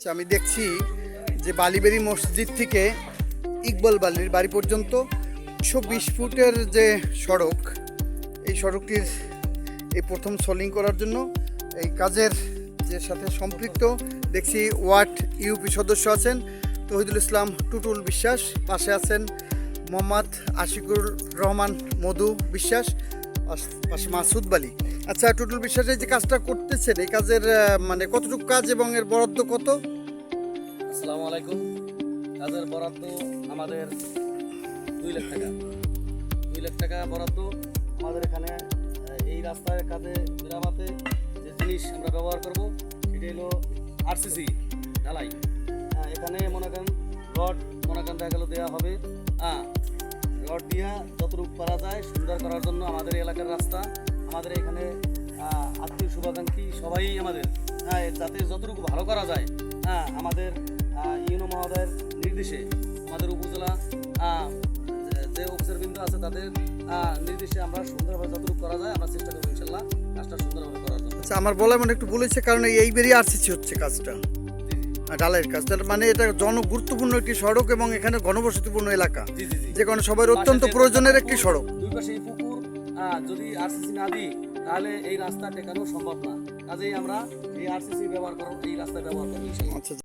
আচ্ছা, আমি দেখছি যে বালিবেরি মসজিদ থেকে ইকবাল বালির বাড়ি পর্যন্ত 120 ফুটের যে সড়ক, এই সড়কটির এই প্রথম সলিং করার জন্য এই কাজের যে সাথে সম্পৃক্ত দেখছি ওয়ার্ড ইউপি সদস্য আছেন তহিদুল ইসলাম টুটুল বিশ্বাস, পাশে আছেন মোহাম্মদ আশিকুর রহমান মধু বিশ্বাস, পাশে মাসুদ বালি। আচ্ছা টুটুল বিশ্বাস, এই যে কাজটা করতেছেন এই কাজের মানে কতটুকু কাজ এবং এর বরাদ্দ কত? আসসালামু আলাইকুম। কাজের বরাদ্দ আমাদের 2 লাখ টাকা। 2 লাখ টাকা বরাদ্দ আমাদের এখানে। এই রাস্তার কাজে মেরামতে যে জিনিস আমরা ব্যবহার করব সেটা হলো আরসিসি ঢালাই। এখানে মনে করেন রড দেখা গেল দেওয়া হবে। রড দিয়া যতটুকু পারা যায় সুন্দর করার জন্য আমাদের এলাকার রাস্তা, আমাদের এখানে আত্মীয় শুভাকাঙ্ক্ষী সবাই আমাদের যাতে যতটুকু ভালো করা যায় আমাদের ইউনো মহোদয়ের নির্দেশে আমাদের উপজেলা যে অফিসারবৃন্দ আছে তাদের নির্দেশে আমরা সুন্দরভাবে যতটুকু করা যায় আমরা চেষ্টা করবো ইনশাল্লাহ কাজটা সুন্দরভাবে করার জন্য। আচ্ছা, আমার বলা মানে একটু বলেছে কারণ এই বেরিয়ে আরসিসি হচ্ছে কাজটা, ঢালাইয়ের কাজটা, মানে এটা গুরুত্বপূর্ণ একটি সড়ক এবং এখানে ঘনবসতিপূর্ণ এলাকা, যে কারণে সবার অত্যন্ত প্রয়োজনের একটি সড়ক। দুই পাশে এই পুকুর, যদি আরসিসি না দিই তাহলে এই রাস্তা টেকানো সম্ভব না। কাজেই আমরা এই আরসিসি ব্যবহার করব, এই রাস্তা ব্যবহার করবো। আচ্ছা।